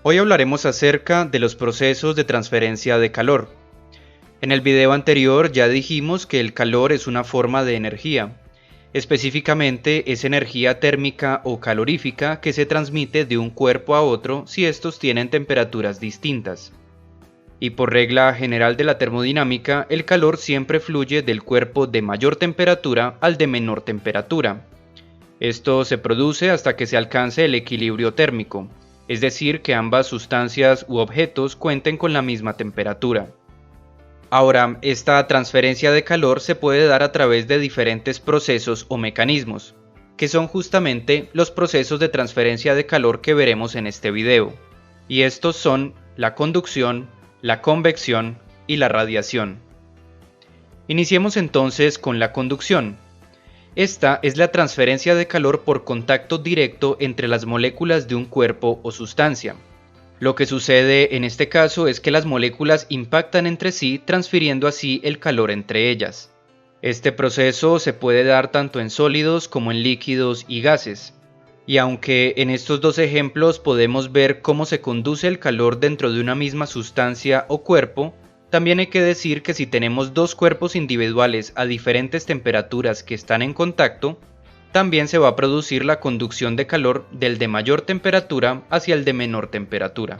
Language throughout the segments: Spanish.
Hoy hablaremos acerca de los procesos de transferencia de calor. En el video anterior ya dijimos que el calor es una forma de energía. Específicamente es energía térmica o calorífica que se transmite de un cuerpo a otro si estos tienen temperaturas distintas. Y por regla general de la termodinámica, el calor siempre fluye del cuerpo de mayor temperatura al de menor temperatura. Esto se produce hasta que se alcance el equilibrio térmico, es decir, que ambas sustancias u objetos cuenten con la misma temperatura. Ahora, esta transferencia de calor se puede dar a través de diferentes procesos o mecanismos, que son justamente los procesos de transferencia de calor que veremos en este video. Y estos son la conducción, la convección y la radiación. Iniciemos entonces con la conducción. Esta es la transferencia de calor por contacto directo entre las moléculas de un cuerpo o sustancia. Lo que sucede en este caso es que las moléculas impactan entre sí, transfiriendo así el calor entre ellas. Este proceso se puede dar tanto en sólidos como en líquidos y gases. Y aunque en estos dos ejemplos podemos ver cómo se conduce el calor dentro de una misma sustancia o cuerpo, también hay que decir que si tenemos dos cuerpos individuales a diferentes temperaturas que están en contacto, también se va a producir la conducción de calor del de mayor temperatura hacia el de menor temperatura.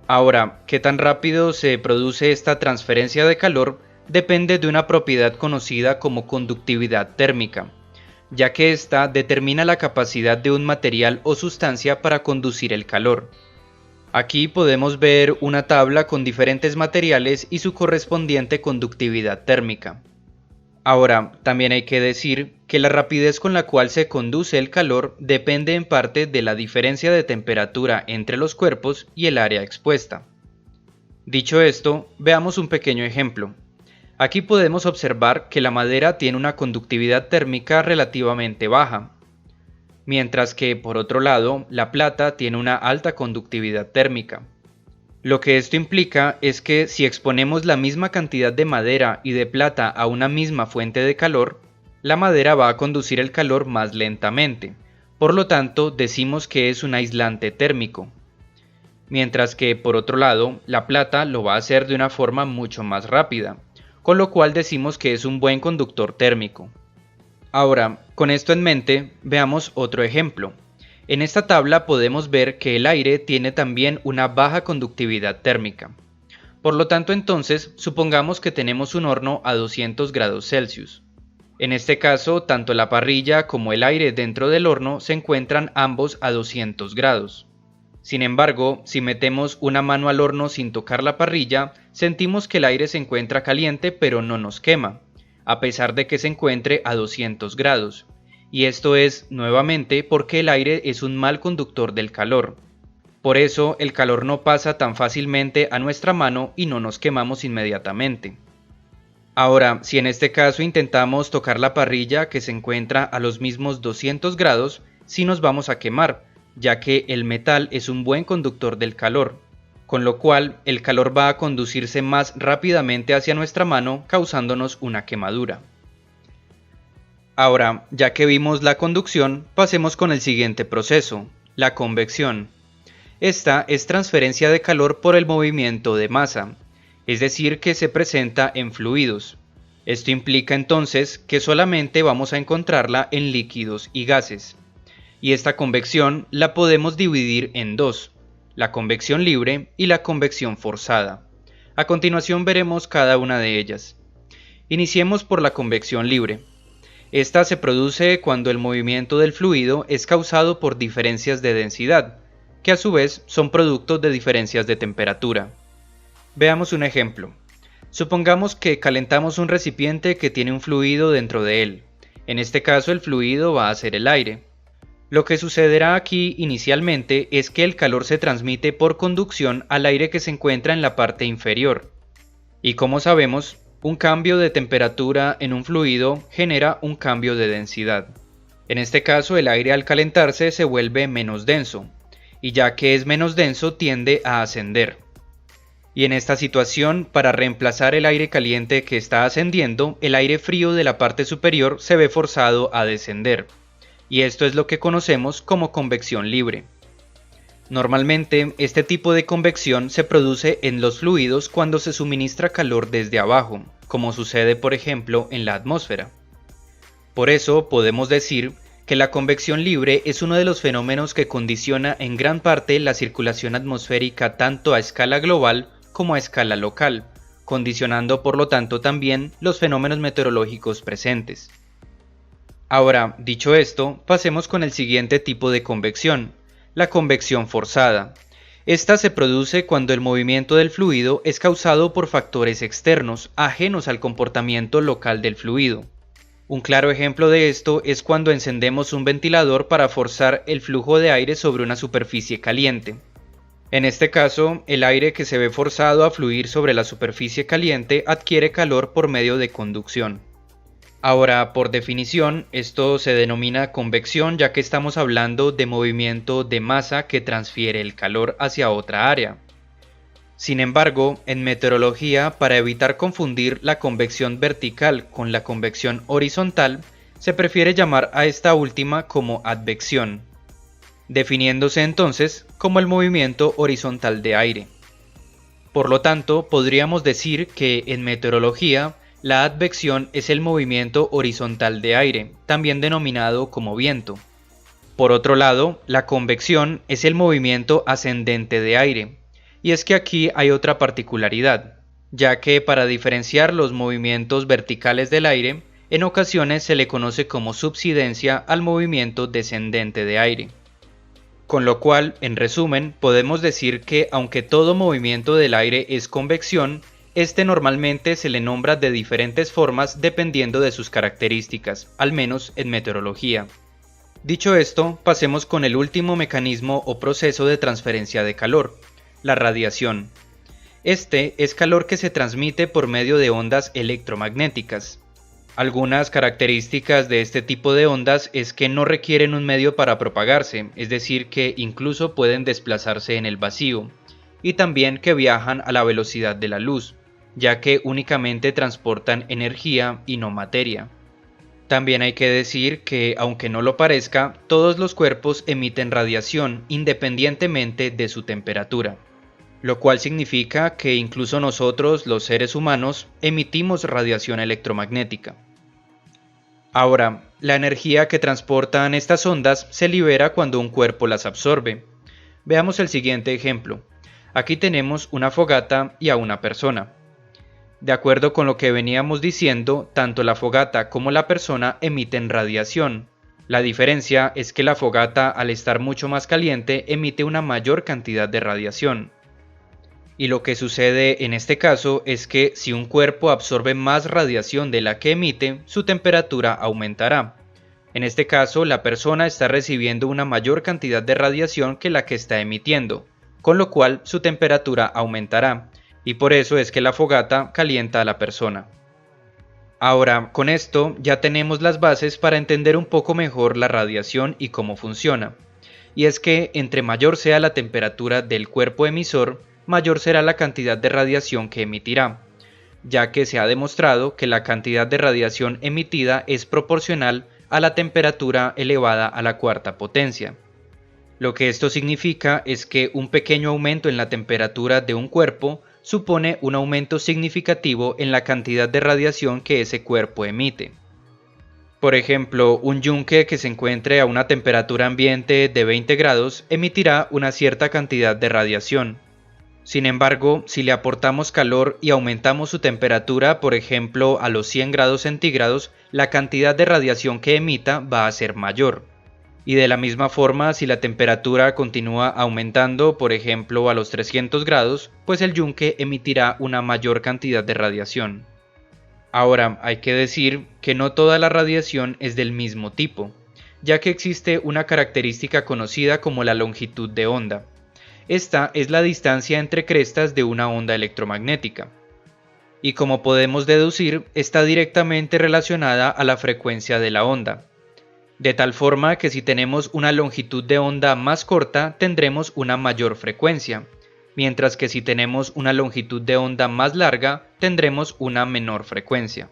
Ahora, ¿qué tan rápido se produce esta transferencia de calor? Depende de una propiedad conocida como conductividad térmica, ya que esta determina la capacidad de un material o sustancia para conducir el calor. Aquí podemos ver una tabla con diferentes materiales y su correspondiente conductividad térmica. Ahora, también hay que decir que la rapidez con la cual se conduce el calor depende en parte de la diferencia de temperatura entre los cuerpos y el área expuesta. Dicho esto, veamos un pequeño ejemplo. Aquí podemos observar que la madera tiene una conductividad térmica relativamente baja, mientras que, por otro lado, la plata tiene una alta conductividad térmica. Lo que esto implica es que si exponemos la misma cantidad de madera y de plata a una misma fuente de calor, la madera va a conducir el calor más lentamente, por lo tanto decimos que es un aislante térmico. Mientras que, por otro lado, la plata lo va a hacer de una forma mucho más rápida, con lo cual decimos que es un buen conductor térmico. Ahora, con esto en mente, veamos otro ejemplo. En esta tabla podemos ver que el aire tiene también una baja conductividad térmica. Por lo tanto, entonces, supongamos que tenemos un horno a 200 grados Celsius. En este caso, tanto la parrilla como el aire dentro del horno se encuentran ambos a 200 grados. Sin embargo, si metemos una mano al horno sin tocar la parrilla, sentimos que el aire se encuentra caliente pero no nos quema, a pesar de que se encuentre a 200 grados. Y esto es, nuevamente, porque el aire es un mal conductor del calor. Por eso, el calor no pasa tan fácilmente a nuestra mano y no nos quemamos inmediatamente. Ahora, si en este caso intentamos tocar la parrilla que se encuentra a los mismos 200 grados, sí nos vamos a quemar, ya que el metal es un buen conductor del calor, con lo cual el calor va a conducirse más rápidamente hacia nuestra mano, causándonos una quemadura. Ahora, ya que vimos la conducción, pasemos con el siguiente proceso, la convección. Esta es transferencia de calor por el movimiento de masa, es decir, que se presenta en fluidos. Esto implica entonces que solamente vamos a encontrarla en líquidos y gases. Y esta convección la podemos dividir en dos, la convección libre y la convección forzada. A continuación veremos cada una de ellas. Iniciemos por la convección libre. Esta se produce cuando el movimiento del fluido es causado por diferencias de densidad, que a su vez son productos de diferencias de temperatura. Veamos un ejemplo. Supongamos que calentamos un recipiente que tiene un fluido dentro de él. En este caso el fluido va a ser el aire. Lo que sucederá aquí inicialmente es que el calor se transmite por conducción al aire que se encuentra en la parte inferior. Y como sabemos, un cambio de temperatura en un fluido genera un cambio de densidad. En este caso, el aire al calentarse se vuelve menos denso, y ya que es menos denso tiende a ascender. Y en esta situación, para reemplazar el aire caliente que está ascendiendo, el aire frío de la parte superior se ve forzado a descender. Y esto es lo que conocemos como convección libre. Normalmente, este tipo de convección se produce en los fluidos cuando se suministra calor desde abajo, como sucede por ejemplo en la atmósfera. Por eso podemos decir que la convección libre es uno de los fenómenos que condiciona en gran parte la circulación atmosférica tanto a escala global como a escala local, condicionando por lo tanto también los fenómenos meteorológicos presentes. Ahora, dicho esto, pasemos con el siguiente tipo de convección, la convección forzada. Esta se produce cuando el movimiento del fluido es causado por factores externos, ajenos al comportamiento local del fluido. Un claro ejemplo de esto es cuando encendemos un ventilador para forzar el flujo de aire sobre una superficie caliente. En este caso, el aire que se ve forzado a fluir sobre la superficie caliente adquiere calor por medio de conducción. Ahora, por definición, esto se denomina convección ya que estamos hablando de movimiento de masa que transfiere el calor hacia otra área. Sin embargo, en meteorología, para evitar confundir la convección vertical con la convección horizontal, se prefiere llamar a esta última como advección, definiéndose entonces como el movimiento horizontal de aire. Por lo tanto, podríamos decir que en meteorología, la advección es el movimiento horizontal de aire, también denominado como viento. Por otro lado, la convección es el movimiento ascendente de aire. Y es que aquí hay otra particularidad, ya que para diferenciar los movimientos verticales del aire, en ocasiones se le conoce como subsidencia al movimiento descendente de aire. Con lo cual, en resumen, podemos decir que aunque todo movimiento del aire es convección, este normalmente se le nombra de diferentes formas dependiendo de sus características, al menos en meteorología. Dicho esto, pasemos con el último mecanismo o proceso de transferencia de calor, la radiación. Este es calor que se transmite por medio de ondas electromagnéticas. Algunas características de este tipo de ondas es que no requieren un medio para propagarse, es decir, que incluso pueden desplazarse en el vacío, y también que viajan a la velocidad de la luz, ya que únicamente transportan energía y no materia. También hay que decir que, aunque no lo parezca, todos los cuerpos emiten radiación independientemente de su temperatura, lo cual significa que incluso nosotros, los seres humanos, emitimos radiación electromagnética. Ahora, la energía que transportan estas ondas se libera cuando un cuerpo las absorbe. Veamos el siguiente ejemplo. Aquí tenemos una fogata y a una persona. De acuerdo con lo que veníamos diciendo, tanto la fogata como la persona emiten radiación. La diferencia es que la fogata, al estar mucho más caliente, emite una mayor cantidad de radiación. Y lo que sucede en este caso es que si un cuerpo absorbe más radiación de la que emite, su temperatura aumentará. En este caso, la persona está recibiendo una mayor cantidad de radiación que la que está emitiendo, con lo cual su temperatura aumentará. Y por eso es que la fogata calienta a la persona. Ahora, con esto ya tenemos las bases para entender un poco mejor la radiación y cómo funciona. Y es que entre mayor sea la temperatura del cuerpo emisor, mayor será la cantidad de radiación que emitirá, ya que se ha demostrado que la cantidad de radiación emitida es proporcional a la temperatura elevada a la cuarta potencia. Lo que esto significa es que un pequeño aumento en la temperatura de un cuerpo supone un aumento significativo en la cantidad de radiación que ese cuerpo emite. Por ejemplo, un yunque que se encuentre a una temperatura ambiente de 20 grados emitirá una cierta cantidad de radiación. Sin embargo, si le aportamos calor y aumentamos su temperatura, por ejemplo, a los 100 grados centígrados, la cantidad de radiación que emita va a ser mayor. Y de la misma forma, si la temperatura continúa aumentando, por ejemplo a los 300 grados, pues el yunque emitirá una mayor cantidad de radiación. Ahora, hay que decir que no toda la radiación es del mismo tipo, ya que existe una característica conocida como la longitud de onda. Esta es la distancia entre crestas de una onda electromagnética. Y como podemos deducir, está directamente relacionada a la frecuencia de la onda. De tal forma que si tenemos una longitud de onda más corta, tendremos una mayor frecuencia, mientras que si tenemos una longitud de onda más larga, tendremos una menor frecuencia.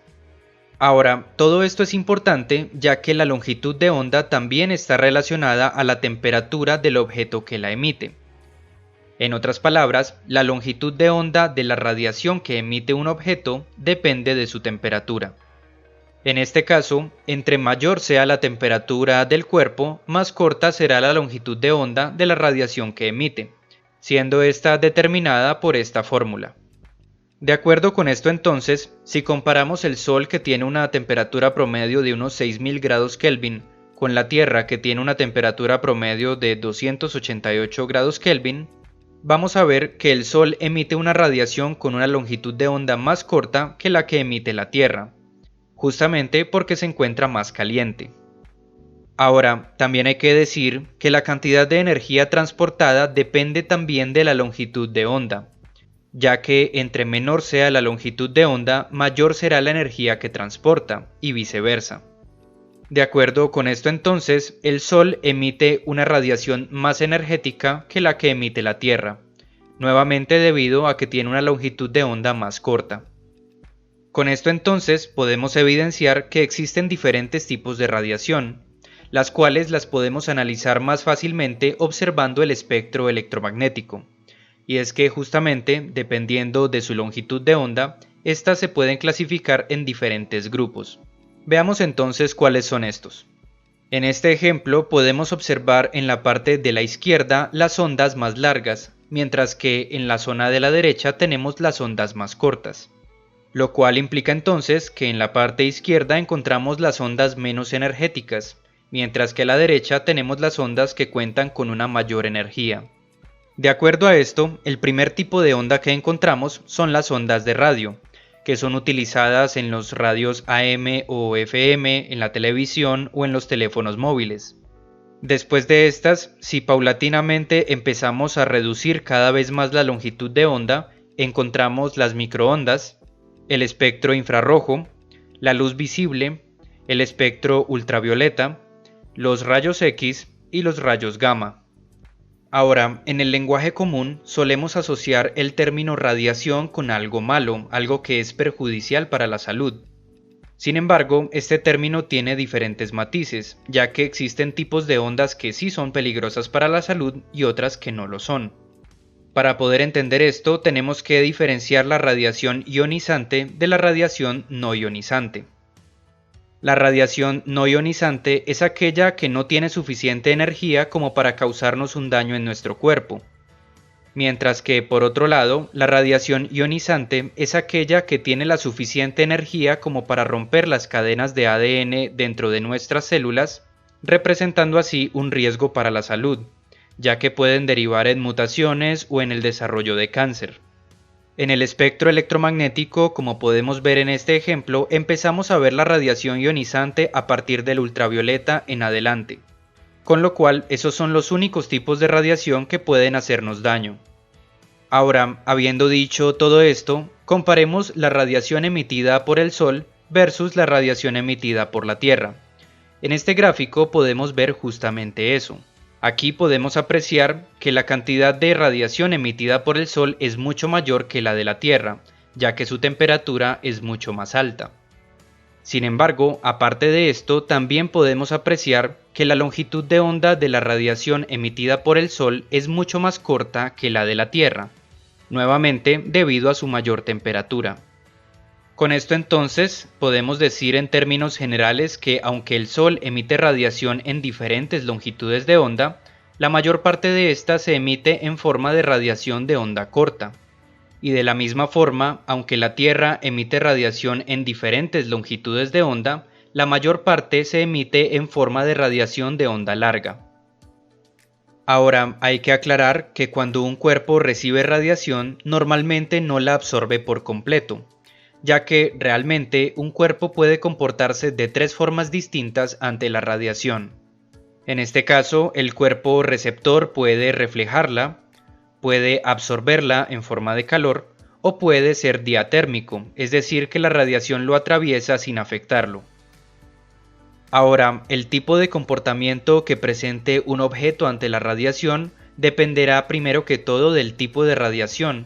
Ahora, todo esto es importante ya que la longitud de onda también está relacionada a la temperatura del objeto que la emite. En otras palabras, la longitud de onda de la radiación que emite un objeto depende de su temperatura. En este caso, entre mayor sea la temperatura del cuerpo, más corta será la longitud de onda de la radiación que emite, siendo esta determinada por esta fórmula. De acuerdo con esto entonces, si comparamos el Sol que tiene una temperatura promedio de unos 6000 grados Kelvin con la Tierra que tiene una temperatura promedio de 288 grados Kelvin, vamos a ver que el Sol emite una radiación con una longitud de onda más corta que la que emite la Tierra, justamente porque se encuentra más caliente. Ahora, también hay que decir que la cantidad de energía transportada depende también de la longitud de onda, ya que entre menor sea la longitud de onda, mayor será la energía que transporta, y viceversa. De acuerdo con esto entonces, el Sol emite una radiación más energética que la que emite la Tierra, nuevamente debido a que tiene una longitud de onda más corta. Con esto entonces podemos evidenciar que existen diferentes tipos de radiación, las cuales las podemos analizar más fácilmente observando el espectro electromagnético. Y es que justamente, dependiendo de su longitud de onda, estas se pueden clasificar en diferentes grupos. Veamos entonces cuáles son estos. En este ejemplo podemos observar en la parte de la izquierda las ondas más largas, mientras que en la zona de la derecha tenemos las ondas más cortas. Lo cual implica entonces que en la parte izquierda encontramos las ondas menos energéticas, mientras que a la derecha tenemos las ondas que cuentan con una mayor energía. De acuerdo a esto, el primer tipo de onda que encontramos son las ondas de radio, que son utilizadas en los radios AM o FM, en la televisión o en los teléfonos móviles. Después de estas, si paulatinamente empezamos a reducir cada vez más la longitud de onda, encontramos las microondas, el espectro infrarrojo, la luz visible, el espectro ultravioleta, los rayos X y los rayos gamma. Ahora, en el lenguaje común solemos asociar el término radiación con algo malo, algo que es perjudicial para la salud. Sin embargo, este término tiene diferentes matices, ya que existen tipos de ondas que sí son peligrosas para la salud y otras que no lo son. Para poder entender esto, tenemos que diferenciar la radiación ionizante de la radiación no ionizante. La radiación no ionizante es aquella que no tiene suficiente energía como para causarnos un daño en nuestro cuerpo. Mientras que, por otro lado, la radiación ionizante es aquella que tiene la suficiente energía como para romper las cadenas de ADN dentro de nuestras células, representando así un riesgo para la salud, ya que pueden derivar en mutaciones o en el desarrollo de cáncer. En el espectro electromagnético, como podemos ver en este ejemplo, empezamos a ver la radiación ionizante a partir del ultravioleta en adelante, con lo cual esos son los únicos tipos de radiación que pueden hacernos daño. Ahora, habiendo dicho todo esto, comparemos la radiación emitida por el Sol versus la radiación emitida por la Tierra. En este gráfico podemos ver justamente eso. Aquí podemos apreciar que la cantidad de radiación emitida por el Sol es mucho mayor que la de la Tierra, ya que su temperatura es mucho más alta. Sin embargo, aparte de esto, también podemos apreciar que la longitud de onda de la radiación emitida por el Sol es mucho más corta que la de la Tierra, nuevamente debido a su mayor temperatura. Con esto entonces, podemos decir en términos generales que aunque el Sol emite radiación en diferentes longitudes de onda, la mayor parte de esta se emite en forma de radiación de onda corta. Y de la misma forma, aunque la Tierra emite radiación en diferentes longitudes de onda, la mayor parte se emite en forma de radiación de onda larga. Ahora, hay que aclarar que cuando un cuerpo recibe radiación, normalmente no la absorbe por completo, ya que realmente un cuerpo puede comportarse de tres formas distintas ante la radiación. En este caso, el cuerpo receptor puede reflejarla, puede absorberla en forma de calor, o puede ser diatérmico, es decir, que la radiación lo atraviesa sin afectarlo. Ahora, el tipo de comportamiento que presente un objeto ante la radiación dependerá primero que todo del tipo de radiación,